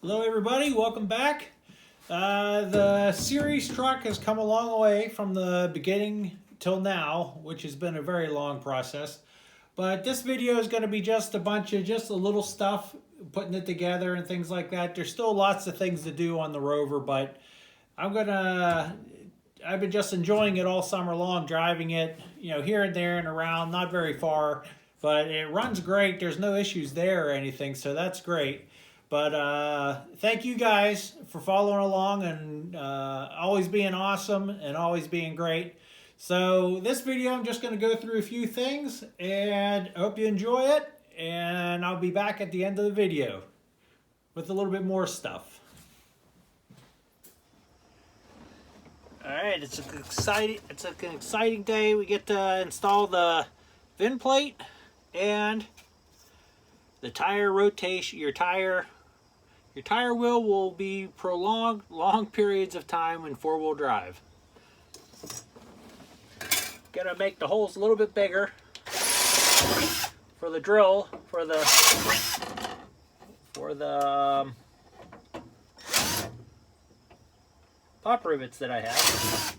Hello everybody, welcome back. The series truck has come a long way from the beginning till now, which has been a very long process. But this video is going to be just a bunch of just a little stuff, putting it together and things like that. There's still lots of things to do on the Rover, but I've been just enjoying it all summer long, driving it, here and there and around, not very far, but it runs great. There's no issues there or anything, so that's great. But thank you guys for following along and always being awesome and always being great. So this video, I'm just going to go through a few things and I hope you enjoy it. And I'll be back at the end of the video with a little bit more stuff. All right, it's an exciting day. We get to install the VIN plate and the tire rotation. Your tire wheel will be prolonged long periods of time in four-wheel drive. Gonna make the holes a little bit bigger for the drill, for the pop rivets that I have.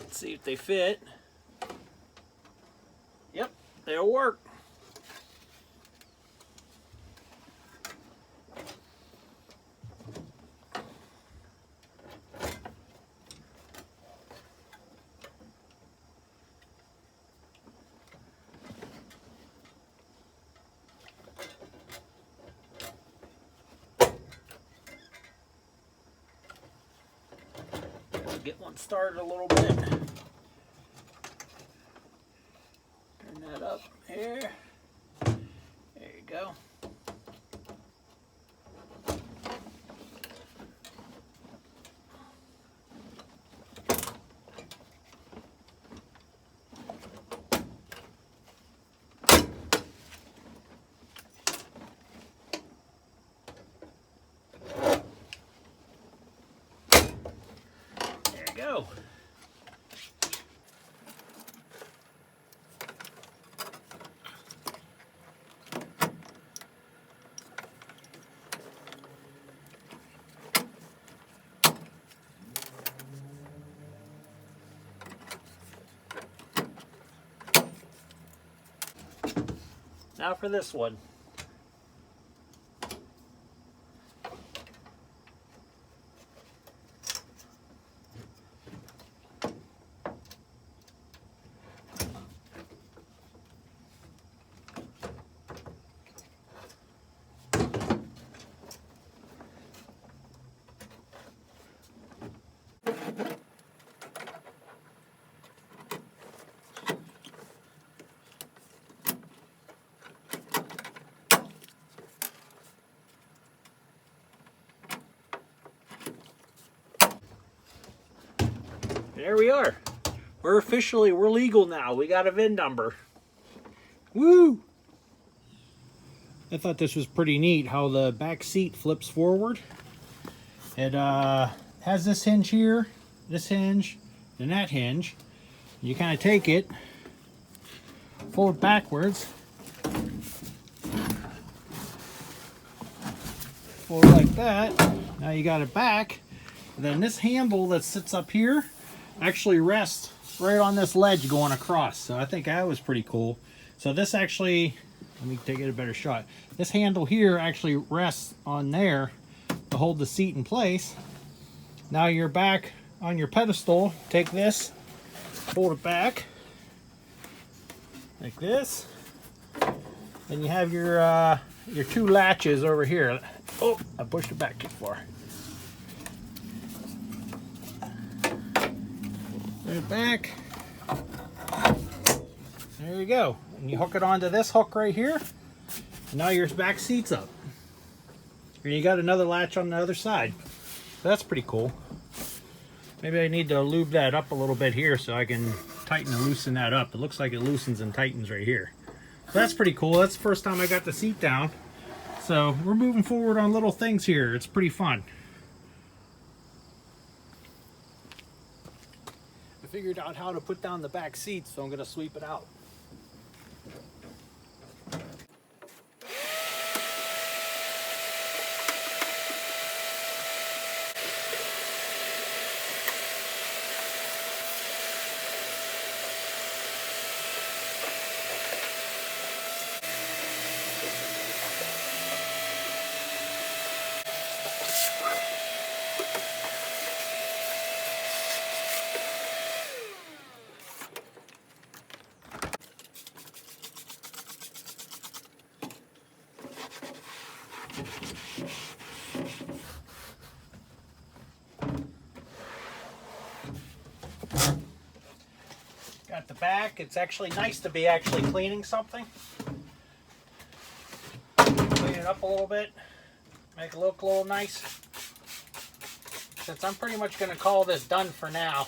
Let's see if they fit. Yep, they'll work. Get one started a little bit. Turn that up here. There you go. Go. Now for this one. There we are. We're legal now. We got a VIN number. Woo! I thought this was pretty neat how the back seat flips forward. It has this hinge here, this hinge, and that hinge. You kind of take it, fold it backwards, fold it like that. Now you got it back. And then this handle that sits up here actually rests right on this ledge going across. So I think that was pretty cool. So this actually, let me take it a better shot. This handle here actually rests on there to hold the seat in place. Now you're back on your pedestal. Take this, hold it back like this, and you have your two latches over here. Oh, I pushed it back too far. Put it back. There you go. And you hook it onto this hook right here. And now your back seat's up. And you got another latch on the other side. So that's pretty cool. Maybe I need to lube that up a little bit here so I can tighten and loosen that up. It looks like it loosens and tightens right here. So that's pretty cool. That's the first time I got the seat down. So we're moving forward on little things here. It's pretty fun. I figured out how to put down the back seats, so I'm going to sweep it out. back. It's actually nice to be actually cleaning something. Clean it up a little bit, make it look a little nice. Since I'm pretty much going to call this done for now,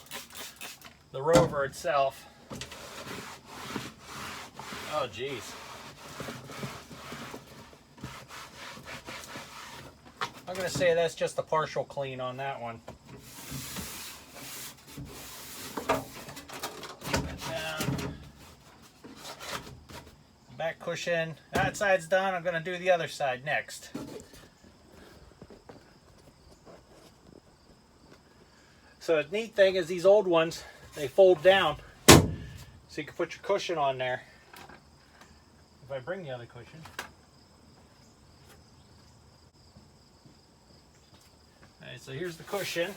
the Rover itself. Oh geez. I'm going to say that's just a partial clean on that one. Back cushion, that side's done. I'm going to do the other side next. So the neat thing is these old ones, they fold down so you can put your cushion on there. If I bring the other cushion. Alright, so here's the cushion.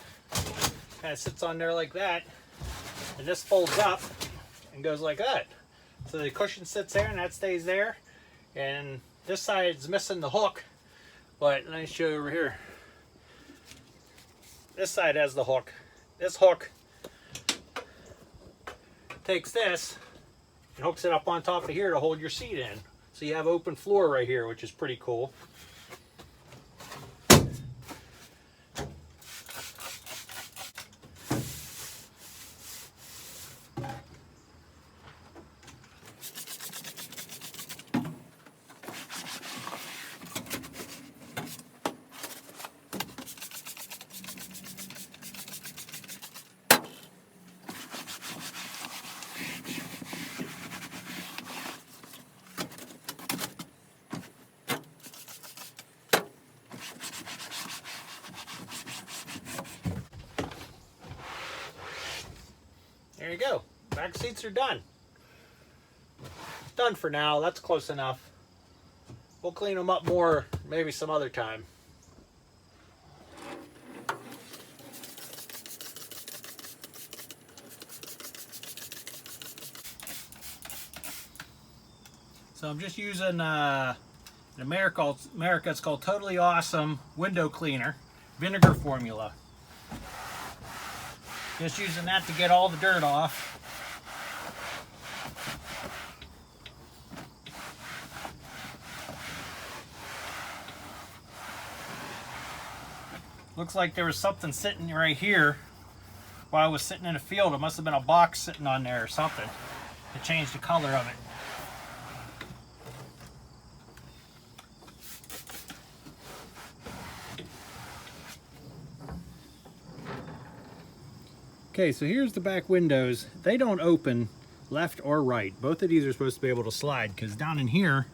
Kind of sits on there like that. And this folds up and goes like that. So the cushion sits there and that stays there. And this side is missing the hook. But let me show you over here. This side has the hook. This hook takes this and hooks it up on top of here to hold your seat in. So you have open floor right here, which is pretty cool. There you go. Back seats are done. Done for now. That's close enough. We'll clean them up more maybe some other time. So I'm just using in America it's called Totally Awesome Window Cleaner Vinegar Formula. Just using that to get all the dirt off. Looks like there was something sitting right here while I was sitting in the field. It must have been a box sitting on there or something to change the color of it. Okay, so here's the back windows. They don't open left or right. Both of these are supposed to be able to slide because down in here,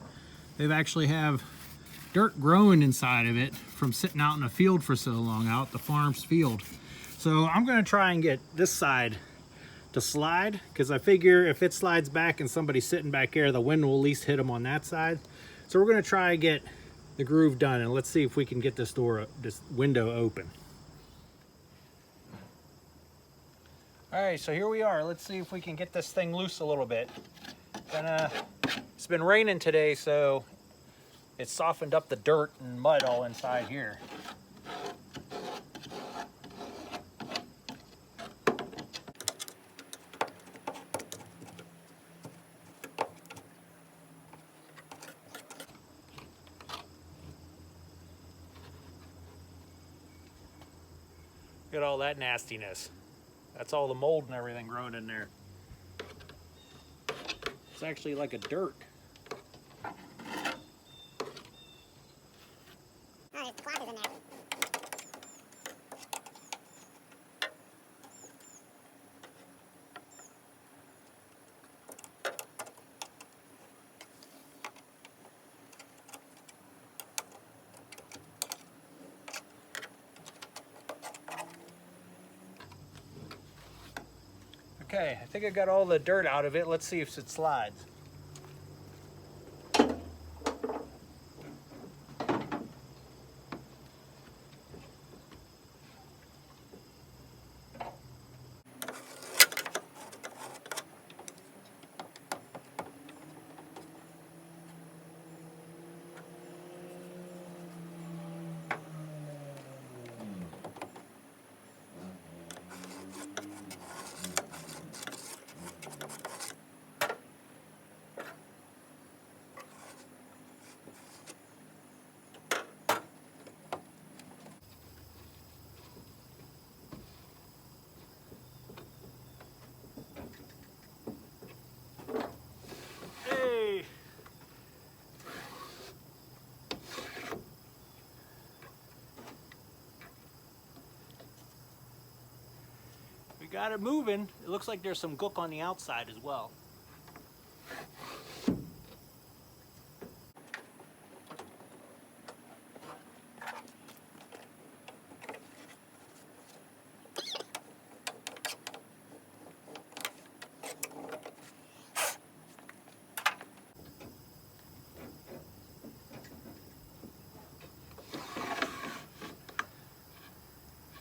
they actually have dirt growing inside of it from sitting out in the field for so long, out the farm's field. So I'm gonna try and get this side to slide because I figure if it slides back and somebody's sitting back there, the wind will at least hit them on that side. So we're gonna try and get the groove done and let's see if we can get this window open. All right, so here we are. Let's see if we can get this thing loose a little bit. It's been raining today, so it's softened up the dirt and mud all inside here. Look at all that nastiness. That's all the mold and everything growing in there. It's actually like a dirt. Oh, there's the cloth is in there. Okay, I think I got all the dirt out of it. Let's see if it slides. You got it moving. It looks like there's some gook on the outside as well.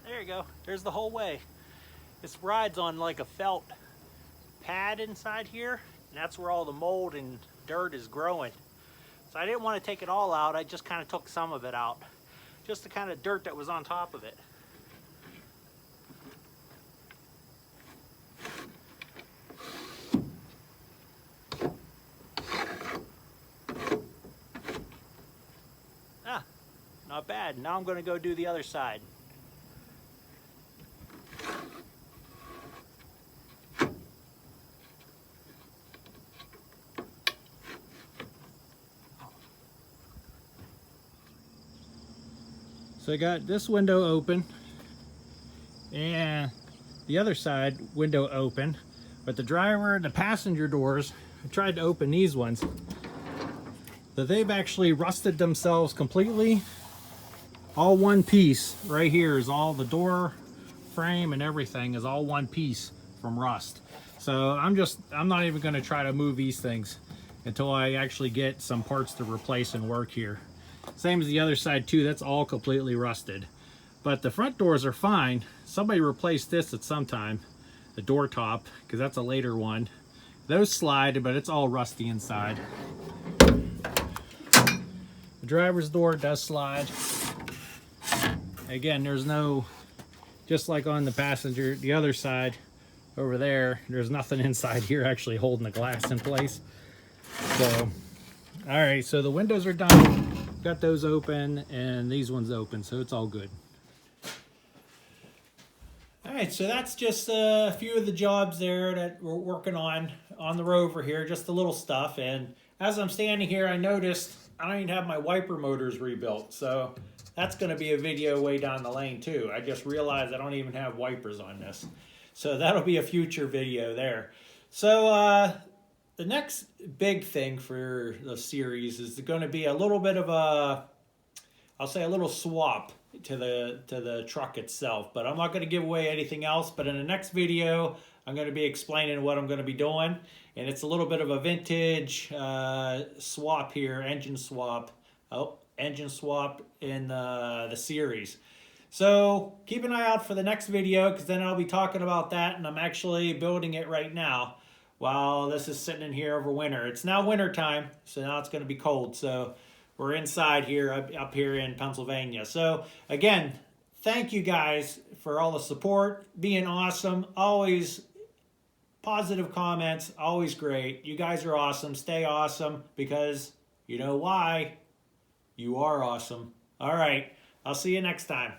There you go. There's the whole way. This rides on like a felt pad inside here, and that's where all the mold and dirt is growing. So I didn't want to take it all out. I just kind of took some of it out. Just the kind of dirt that was on top of it. Ah, not bad. Now I'm going to go do the other side. So I got this window open and the other side window open, but the driver and the passenger doors, I tried to open these ones, but they've actually rusted themselves completely. All one piece right here is all the door frame and everything is all one piece from rust. So I'm not even going to try to move these things until I actually get some parts to replace and work here. Same as the other side too, that's all completely rusted. But the front doors are fine. Somebody replaced this at some time, the door top, because that's a later one. Those slide, but it's all rusty inside. The driver's door does slide. Again, there's no, just like on the passenger, the other side over there, there's nothing inside here actually holding the glass in place. So, all right, so the windows are done. Got those open and these ones open, so it's all good. All right, so that's just a few of the jobs there that we're working on the Rover here, just the little stuff. And as I'm standing here, I noticed I don't even have my wiper motors rebuilt, so that's going to be a video way down the lane too. I just realized I don't even have wipers on this, so that'll be a future video there. So the next big thing for the series is going to be a little bit of a, I'll say a little swap to the truck itself, but I'm not going to give away anything else. But in the next video, I'm going to be explaining what I'm going to be doing, and it's a little bit of a vintage swap here, engine swap in the series. So keep an eye out for the next video, because then I'll be talking about that, and I'm actually building it right now while this is sitting in here over winter. It's now winter time, so now it's going to be cold. So we're inside here, up here in Pennsylvania. So again, thank you guys for all the support, being awesome, always positive comments, always great. You guys are awesome. Stay awesome, because you know why? You are awesome. All right, I'll see you next time.